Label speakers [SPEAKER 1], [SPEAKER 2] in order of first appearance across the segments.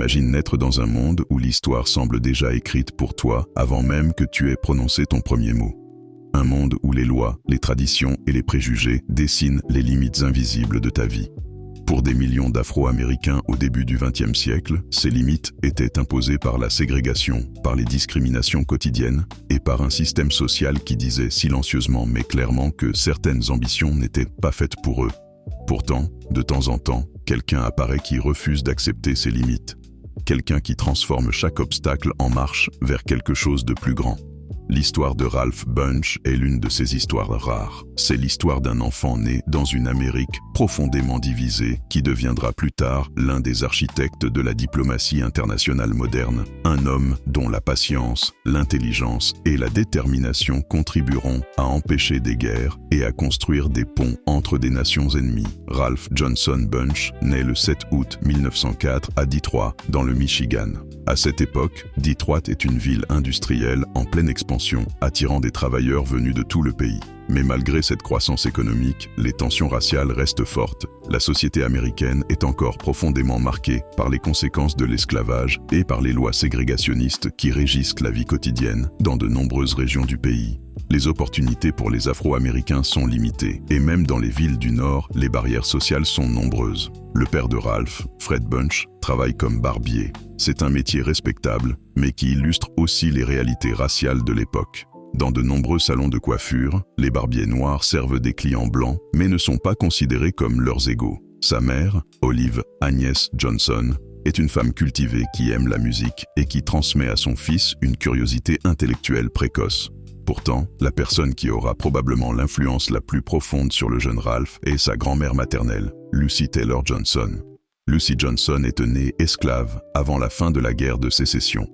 [SPEAKER 1] Imagine naître dans un monde où l'histoire semble déjà écrite pour toi avant même que tu aies prononcé ton premier mot. Un monde où les lois, les traditions et les préjugés dessinent les limites invisibles de ta vie. Pour des millions d'Afro-Américains au début du XXe siècle, ces limites étaient imposées par la ségrégation, par les discriminations quotidiennes et par un système social qui disait silencieusement mais clairement que certaines ambitions n'étaient pas faites pour eux. Pourtant, de temps en temps, quelqu'un apparaît qui refuse d'accepter ces limites. Quelqu'un qui transforme chaque obstacle en marche vers quelque chose de plus grand. L'histoire de Ralph Bunche est l'une de ces histoires rares. C'est l'histoire d'un enfant né dans une Amérique profondément divisée qui deviendra plus tard l'un des architectes de la diplomatie internationale moderne, un homme dont la patience, l'intelligence et la détermination contribueront à empêcher des guerres et à construire des ponts entre des nations ennemies. Ralph Johnson Bunche naît le 7 août 1904 à Detroit, dans le Michigan. À cette époque, Detroit est une ville industrielle en pleine expansion, attirant des travailleurs venus de tout le pays. Mais malgré cette croissance économique, les tensions raciales restent fortes. La société américaine est encore profondément marquée par les conséquences de l'esclavage et par les lois ségrégationnistes qui régissent la vie quotidienne dans de nombreuses régions du pays. Les opportunités pour les Afro-Américains sont limitées, et même dans les villes du Nord, les barrières sociales sont nombreuses. Le père de Ralph, Fred Bunche, travaille comme barbier. C'est un métier respectable, mais qui illustre aussi les réalités raciales de l'époque. Dans de nombreux salons de coiffure, les barbiers noirs servent des clients blancs, mais ne sont pas considérés comme leurs égaux. Sa mère, Olive Agnès Johnson, est une femme cultivée qui aime la musique et qui transmet à son fils une curiosité intellectuelle précoce. Pourtant, la personne qui aura probablement l'influence la plus profonde sur le jeune Ralph est sa grand-mère maternelle, Lucy Taylor Johnson. Lucy Johnson est née esclave avant la fin de la guerre de sécession.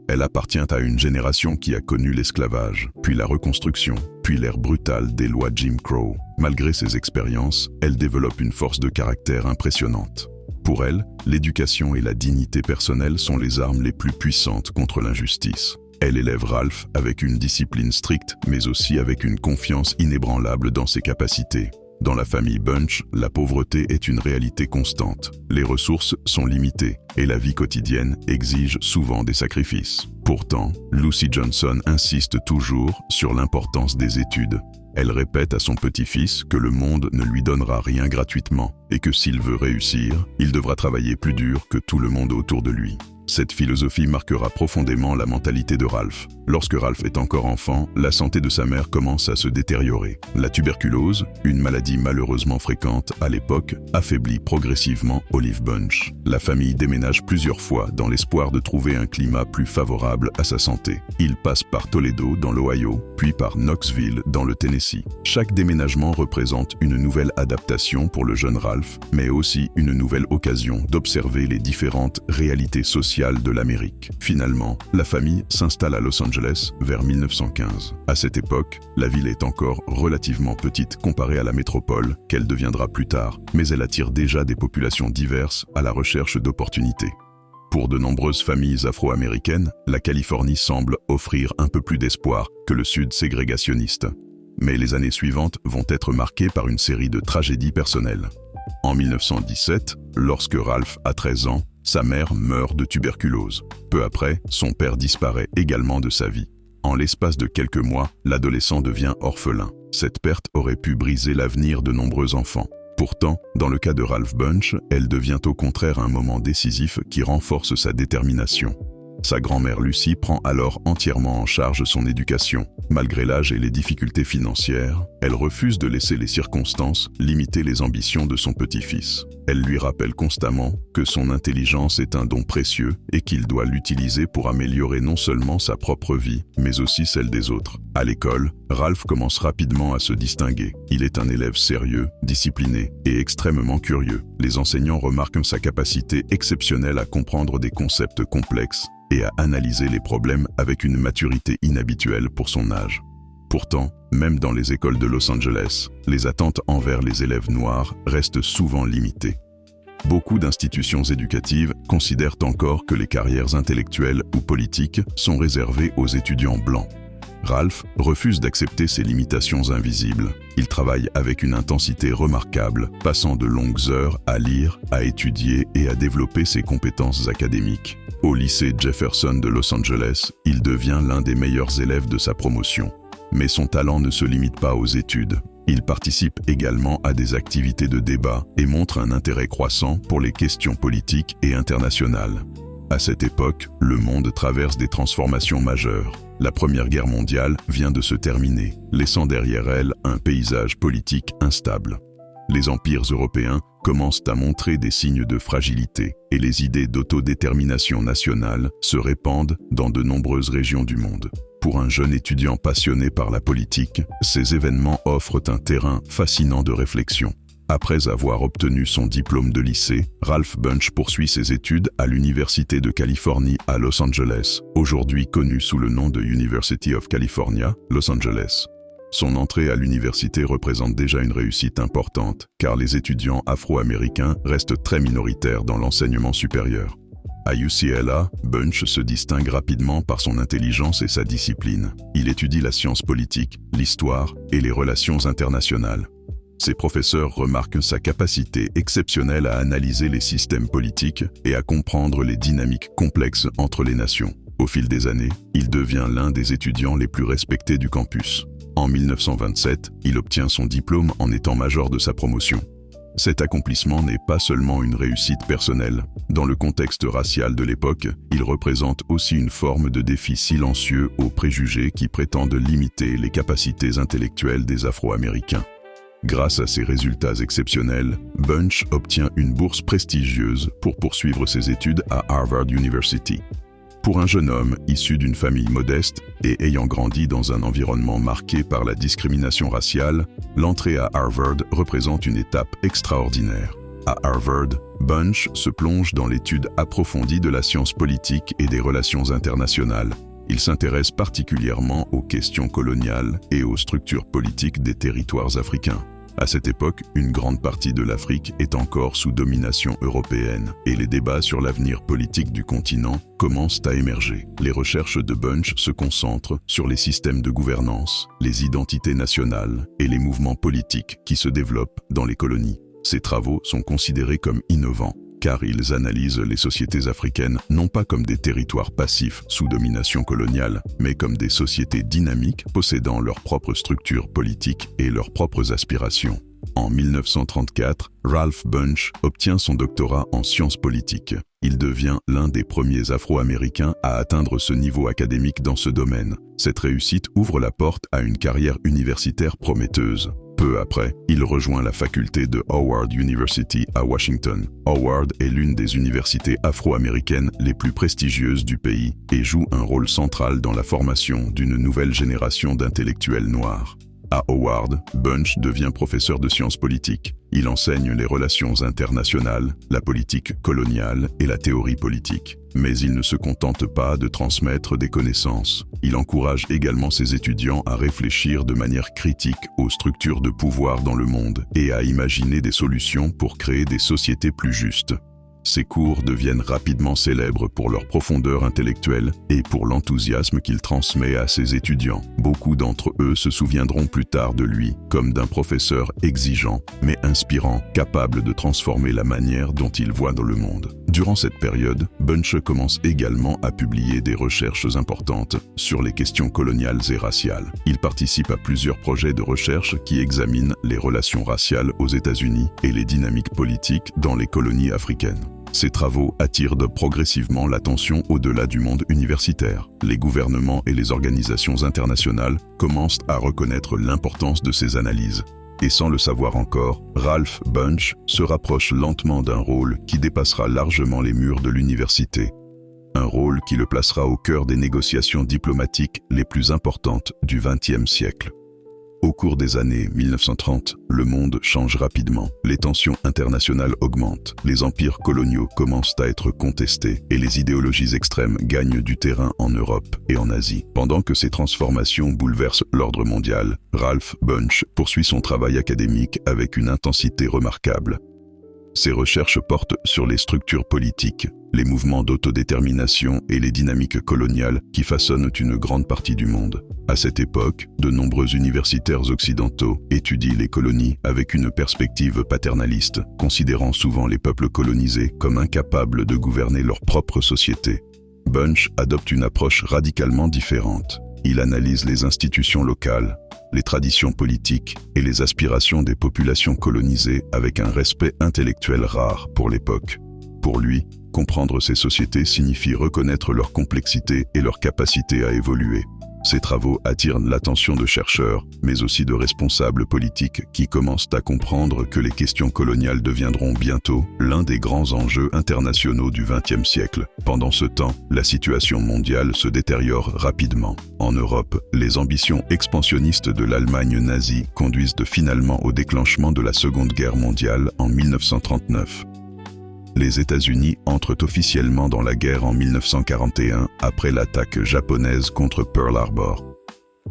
[SPEAKER 1] Elle appartient à une génération qui a connu l'esclavage, puis la reconstruction, puis l'ère brutale des lois Jim Crow. Malgré ses expériences, elle développe une force de caractère impressionnante. Pour elle, l'éducation et la dignité personnelle sont les armes les plus puissantes contre l'injustice. Elle élève Ralph avec une discipline stricte, mais aussi avec une confiance inébranlable dans ses capacités. Dans la famille Bunche, la pauvreté est une réalité constante. Les ressources sont limitées et la vie quotidienne exige souvent des sacrifices. Pourtant, Lucy Johnson insiste toujours sur l'importance des études. Elle répète à son petit-fils que le monde ne lui donnera rien gratuitement et que s'il veut réussir, il devra travailler plus dur que tout le monde autour de lui. Cette philosophie marquera profondément la mentalité de Ralph. Lorsque Ralph est encore enfant, la santé de sa mère commence à se détériorer. La tuberculose, une maladie malheureusement fréquente à l'époque, affaiblit progressivement Olive Bunche. La famille déménage plusieurs fois dans l'espoir de trouver un climat plus favorable à sa santé. Il passe par Toledo dans l'Ohio, puis par Knoxville dans le Tennessee. Chaque déménagement représente une nouvelle adaptation pour le jeune Ralph, mais aussi une nouvelle occasion d'observer les différentes réalités sociales de l'Amérique. Finalement, la famille s'installe à Los Angeles vers 1915. À cette époque, la ville est encore relativement petite comparée à la métropole qu'elle deviendra plus tard, mais elle attire déjà des populations diverses à la recherche d'opportunités. Pour de nombreuses familles afro-américaines, la Californie semble offrir un peu plus d'espoir que le Sud ségrégationniste. Mais les années suivantes vont être marquées par une série de tragédies personnelles. En 1917, lorsque Ralph a 13 ans, sa mère meurt de tuberculose. Peu après, son père disparaît également de sa vie. En l'espace de quelques mois, l'adolescent devient orphelin. Cette perte aurait pu briser l'avenir de nombreux enfants. Pourtant, dans le cas de Ralph Bunche, elle devient au contraire un moment décisif qui renforce sa détermination. Sa grand-mère Lucy prend alors entièrement en charge son éducation. Malgré l'âge et les difficultés financières, elle refuse de laisser les circonstances limiter les ambitions de son petit-fils. Elle lui rappelle constamment que son intelligence est un don précieux et qu'il doit l'utiliser pour améliorer non seulement sa propre vie, mais aussi celle des autres. À l'école, Ralph commence rapidement à se distinguer. Il est un élève sérieux, discipliné et extrêmement curieux. Les enseignants remarquent sa capacité exceptionnelle à comprendre des concepts complexes et à analyser les problèmes avec une maturité inhabituelle pour son âge. Pourtant, même dans les écoles de Los Angeles, les attentes envers les élèves noirs restent souvent limitées. Beaucoup d'institutions éducatives considèrent encore que les carrières intellectuelles ou politiques sont réservées aux étudiants blancs. Ralph refuse d'accepter ces limitations invisibles. Il travaille avec une intensité remarquable, passant de longues heures à lire, à étudier et à développer ses compétences académiques. Au lycée Jefferson de Los Angeles, il devient l'un des meilleurs élèves de sa promotion. Mais son talent ne se limite pas aux études. Il participe également à des activités de débat et montre un intérêt croissant pour les questions politiques et internationales. À cette époque, le monde traverse des transformations majeures. La Première Guerre mondiale vient de se terminer, laissant derrière elle un paysage politique instable. Les empires européens commencent à montrer des signes de fragilité et les idées d'autodétermination nationale se répandent dans de nombreuses régions du monde. Pour un jeune étudiant passionné par la politique, ces événements offrent un terrain fascinant de réflexion. Après avoir obtenu son diplôme de lycée, Ralph Bunche poursuit ses études à l'Université de Californie à Los Angeles, aujourd'hui connue sous le nom de University of California, Los Angeles. Son entrée à l'université représente déjà une réussite importante, car les étudiants afro-américains restent très minoritaires dans l'enseignement supérieur. À UCLA, Bunche se distingue rapidement par son intelligence et sa discipline. Il étudie la science politique, l'histoire et les relations internationales. Ses professeurs remarquent sa capacité exceptionnelle à analyser les systèmes politiques et à comprendre les dynamiques complexes entre les nations. Au fil des années, il devient l'un des étudiants les plus respectés du campus. En 1927, il obtient son diplôme en étant major de sa promotion. Cet accomplissement n'est pas seulement une réussite personnelle. Dans le contexte racial de l'époque, il représente aussi une forme de défi silencieux aux préjugés qui prétendent limiter les capacités intellectuelles des Afro-Américains. Grâce à ses résultats exceptionnels, Bunche obtient une bourse prestigieuse pour poursuivre ses études à Harvard University. Pour un jeune homme issu d'une famille modeste et ayant grandi dans un environnement marqué par la discrimination raciale, l'entrée à Harvard représente une étape extraordinaire. À Harvard, Bunche se plonge dans l'étude approfondie de la science politique et des relations internationales. Il s'intéresse particulièrement aux questions coloniales et aux structures politiques des territoires africains. À cette époque, une grande partie de l'Afrique est encore sous domination européenne et les débats sur l'avenir politique du continent commencent à émerger. Les recherches de Bunche se concentrent sur les systèmes de gouvernance, les identités nationales et les mouvements politiques qui se développent dans les colonies. Ces travaux sont considérés comme innovants, car ils analysent les sociétés africaines non pas comme des territoires passifs sous domination coloniale, mais comme des sociétés dynamiques possédant leur propre structure politique et leurs propres aspirations. En 1934, Ralph Bunche obtient son doctorat en sciences politiques. Il devient l'un des premiers Afro-Américains à atteindre ce niveau académique dans ce domaine. Cette réussite ouvre la porte à une carrière universitaire prometteuse. Peu après, il rejoint la faculté de Howard University à Washington. Howard est l'une des universités afro-américaines les plus prestigieuses du pays et joue un rôle central dans la formation d'une nouvelle génération d'intellectuels noirs. À Howard, Bunche devient professeur de sciences politiques. Il enseigne les relations internationales, la politique coloniale et la théorie politique. Mais il ne se contente pas de transmettre des connaissances. Il encourage également ses étudiants à réfléchir de manière critique aux structures de pouvoir dans le monde et à imaginer des solutions pour créer des sociétés plus justes. Ses cours deviennent rapidement célèbres pour leur profondeur intellectuelle et pour l'enthousiasme qu'il transmet à ses étudiants. Beaucoup d'entre eux se souviendront plus tard de lui comme d'un professeur exigeant, mais inspirant, capable de transformer la manière dont il voit dans le monde. Durant cette période, Bunche commence également à publier des recherches importantes sur les questions coloniales et raciales. Il participe à plusieurs projets de recherche qui examinent les relations raciales aux États-Unis et les dynamiques politiques dans les colonies africaines. Ces travaux attirent progressivement l'attention au-delà du monde universitaire. Les gouvernements et les organisations internationales commencent à reconnaître l'importance de ces analyses. Et sans le savoir encore, Ralph Bunche se rapproche lentement d'un rôle qui dépassera largement les murs de l'université. Un rôle qui le placera au cœur des négociations diplomatiques les plus importantes du XXe siècle. Au cours des années 1930, le monde change rapidement. Les tensions internationales augmentent, les empires coloniaux commencent à être contestés et les idéologies extrêmes gagnent du terrain en Europe et en Asie. Pendant que ces transformations bouleversent l'ordre mondial, Ralph Bunche poursuit son travail académique avec une intensité remarquable. Ses recherches portent sur les structures politiques, les mouvements d'autodétermination et les dynamiques coloniales qui façonnent une grande partie du monde. À cette époque, de nombreux universitaires occidentaux étudient les colonies avec une perspective paternaliste, considérant souvent les peuples colonisés comme incapables de gouverner leur propre société. Bunch adopte une approche radicalement différente. Il analyse les institutions locales, les traditions politiques et les aspirations des populations colonisées avec un respect intellectuel rare pour l'époque. Pour lui, comprendre ces sociétés signifie reconnaître leur complexité et leur capacité à évoluer. Ces travaux attirent l'attention de chercheurs, mais aussi de responsables politiques qui commencent à comprendre que les questions coloniales deviendront bientôt l'un des grands enjeux internationaux du XXe siècle. Pendant ce temps, la situation mondiale se détériore rapidement. En Europe, les ambitions expansionnistes de l'Allemagne nazie conduisent finalement au déclenchement de la Seconde Guerre mondiale en 1939. Les États-Unis entrent officiellement dans la guerre en 1941 après l'attaque japonaise contre Pearl Harbor.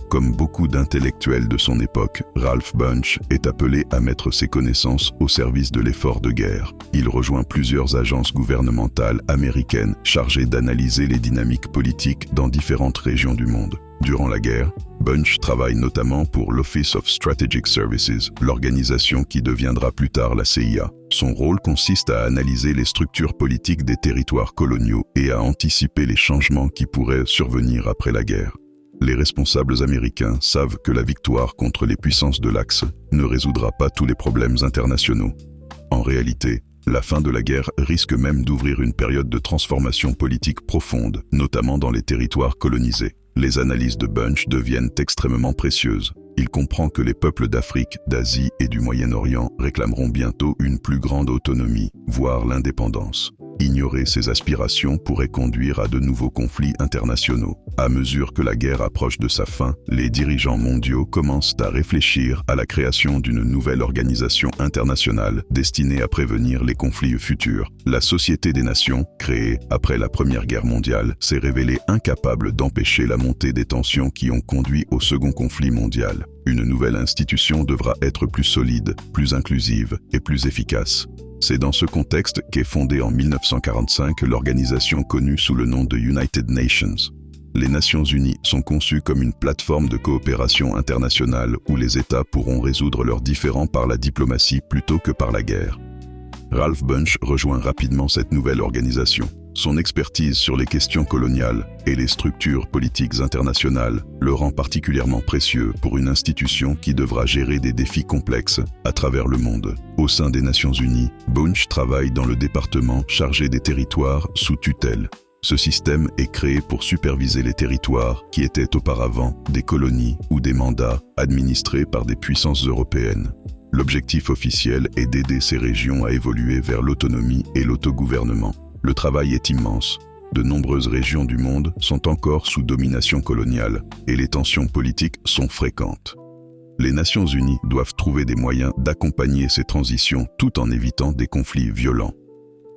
[SPEAKER 1] Comme beaucoup d'intellectuels de son époque, Ralph Bunche est appelé à mettre ses connaissances au service de l'effort de guerre. Il rejoint plusieurs agences gouvernementales américaines chargées d'analyser les dynamiques politiques dans différentes régions du monde. Durant la guerre, Bunche travaille notamment pour l'Office of Strategic Services, l'organisation qui deviendra plus tard la CIA. Son rôle consiste à analyser les structures politiques des territoires coloniaux et à anticiper les changements qui pourraient survenir après la guerre. Les responsables américains savent que la victoire contre les puissances de l'Axe ne résoudra pas tous les problèmes internationaux. En réalité, la fin de la guerre risque même d'ouvrir une période de transformation politique profonde, notamment dans les territoires colonisés. Les analyses de Bunche deviennent extrêmement précieuses. Il comprend que les peuples d'Afrique, d'Asie et du Moyen-Orient réclameront bientôt une plus grande autonomie, voire l'indépendance. Ignorer ces aspirations pourrait conduire à de nouveaux conflits internationaux. À mesure que la guerre approche de sa fin, les dirigeants mondiaux commencent à réfléchir à la création d'une nouvelle organisation internationale destinée à prévenir les conflits futurs. La Société des Nations, créée après la Première Guerre mondiale, s'est révélée incapable d'empêcher la montée des tensions qui ont conduit au second conflit mondial. Une nouvelle institution devra être plus solide, plus inclusive et plus efficace. C'est dans ce contexte qu'est fondée en 1945 l'organisation connue sous le nom de United Nations. Les Nations Unies sont conçues comme une plateforme de coopération internationale où les États pourront résoudre leurs différends par la diplomatie plutôt que par la guerre. Ralph Bunche rejoint rapidement cette nouvelle organisation. Son expertise sur les questions coloniales et les structures politiques internationales le rend particulièrement précieux pour une institution qui devra gérer des défis complexes à travers le monde. Au sein des Nations Unies, Bunche travaille dans le département chargé des territoires sous tutelle. Ce système est créé pour superviser les territoires qui étaient auparavant des colonies ou des mandats administrés par des puissances européennes. L'objectif officiel est d'aider ces régions à évoluer vers l'autonomie et l'autogouvernement. Le travail est immense. De nombreuses régions du monde sont encore sous domination coloniale et les tensions politiques sont fréquentes. Les Nations Unies doivent trouver des moyens d'accompagner ces transitions tout en évitant des conflits violents.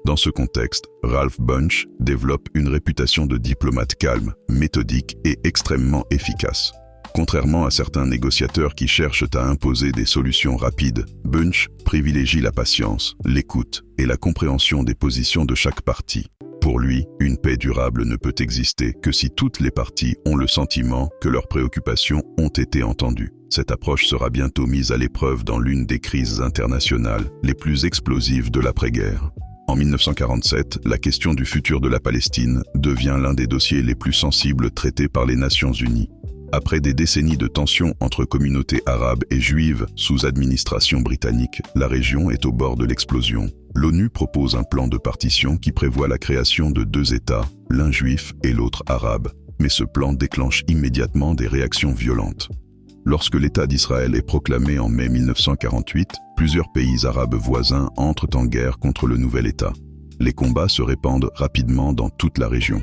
[SPEAKER 1] Dans ce contexte, Ralph Bunche développe une réputation de diplomate calme, méthodique et extrêmement efficace. Contrairement à certains négociateurs qui cherchent à imposer des solutions rapides, Bunche privilégie la patience, l'écoute et la compréhension des positions de chaque partie. Pour lui, une paix durable ne peut exister que si toutes les parties ont le sentiment que leurs préoccupations ont été entendues. Cette approche sera bientôt mise à l'épreuve dans l'une des crises internationales les plus explosives de l'après-guerre. En 1947, la question du futur de la Palestine devient l'un des dossiers les plus sensibles traités par les Nations Unies. Après des décennies de tensions entre communautés arabes et juives sous administration britannique, la région est au bord de l'explosion. L'ONU propose un plan de partition qui prévoit la création de 2 États, l'un juif et l'autre arabe. Mais ce plan déclenche immédiatement des réactions violentes. Lorsque l'État d'Israël est proclamé en mai 1948, plusieurs pays arabes voisins entrent en guerre contre le nouvel État. Les combats se répandent rapidement dans toute la région.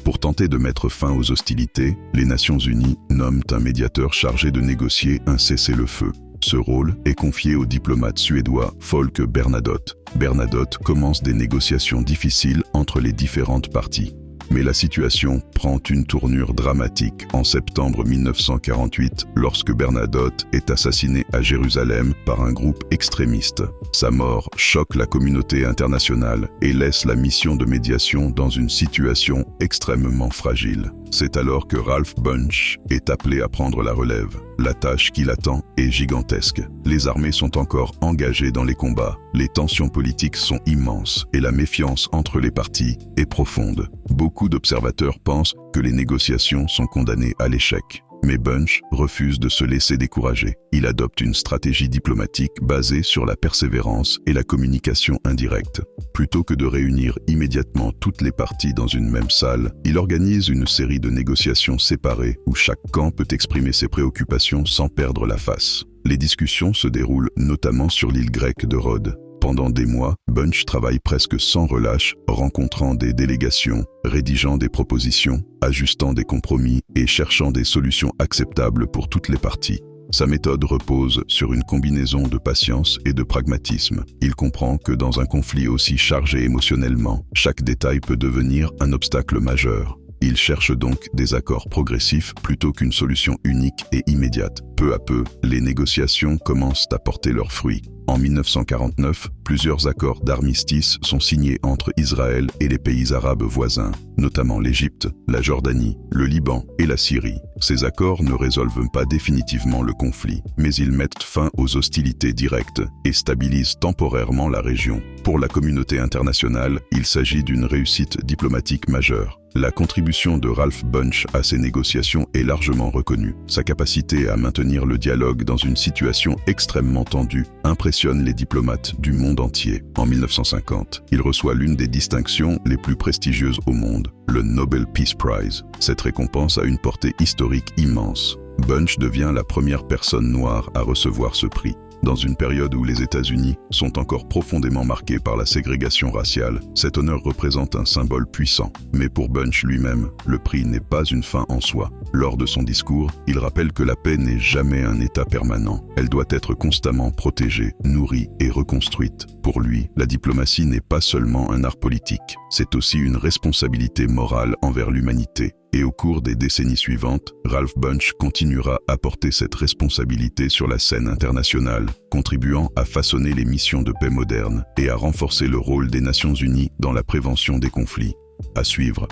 [SPEAKER 1] Pour tenter de mettre fin aux hostilités, les Nations Unies nomment un médiateur chargé de négocier un cessez-le-feu. Ce rôle est confié au diplomate suédois Folke Bernadotte. Bernadotte commence des négociations difficiles entre les différentes parties. Mais la situation prend une tournure dramatique en septembre 1948 lorsque Bernadotte est assassiné à Jérusalem par un groupe extrémiste. Sa mort choque la communauté internationale et laisse la mission de médiation dans une situation extrêmement fragile. C'est alors que Ralph Bunche est appelé à prendre la relève. La tâche qui l'attend est gigantesque. Les armées sont encore engagées dans les combats, les tensions politiques sont immenses et la méfiance entre les partis est profonde. Beaucoup d'observateurs pensent que les négociations sont condamnées à l'échec. Mais Bunche refuse de se laisser décourager. Il adopte une stratégie diplomatique basée sur la persévérance et la communication indirecte. Plutôt que de réunir immédiatement toutes les parties dans une même salle, il organise une série de négociations séparées où chaque camp peut exprimer ses préoccupations sans perdre la face. Les discussions se déroulent notamment sur l'île grecque de Rhodes. Pendant des mois, Bunche travaille presque sans relâche, rencontrant des délégations, rédigeant des propositions, ajustant des compromis et cherchant des solutions acceptables pour toutes les parties. Sa méthode repose sur une combinaison de patience et de pragmatisme. Il comprend que dans un conflit aussi chargé émotionnellement, chaque détail peut devenir un obstacle majeur. Il cherche donc des accords progressifs plutôt qu'une solution unique et immédiate. Peu à peu, les négociations commencent à porter leurs fruits. En 1949, plusieurs accords d'armistice sont signés entre Israël et les pays arabes voisins, notamment l'Égypte, la Jordanie, le Liban et la Syrie. Ces accords ne résolvent pas définitivement le conflit, mais ils mettent fin aux hostilités directes et stabilisent temporairement la région. Pour la communauté internationale, il s'agit d'une réussite diplomatique majeure. La contribution de Ralph Bunche à ces négociations est largement reconnue. Sa capacité à maintenir le dialogue dans une situation extrêmement tendue impressionne les diplomates du monde entier. En 1950, il reçoit l'une des distinctions les plus prestigieuses au monde, le Nobel Peace Prize. Cette récompense a une portée historique immense. Bunche devient la première personne noire à recevoir ce prix. Dans une période où les États-Unis sont encore profondément marqués par la ségrégation raciale, cet honneur représente un symbole puissant. Mais pour Bunche lui-même, le prix n'est pas une fin en soi. Lors de son discours, il rappelle que la paix n'est jamais un état permanent. Elle doit être constamment protégée, nourrie et reconstruite. Pour lui, la diplomatie n'est pas seulement un art politique, c'est aussi une responsabilité morale envers l'humanité. Et au cours des décennies suivantes, Ralph Bunche continuera à porter cette responsabilité sur la scène internationale, contribuant à façonner les missions de paix modernes et à renforcer le rôle des Nations Unies dans la prévention des conflits. À suivre.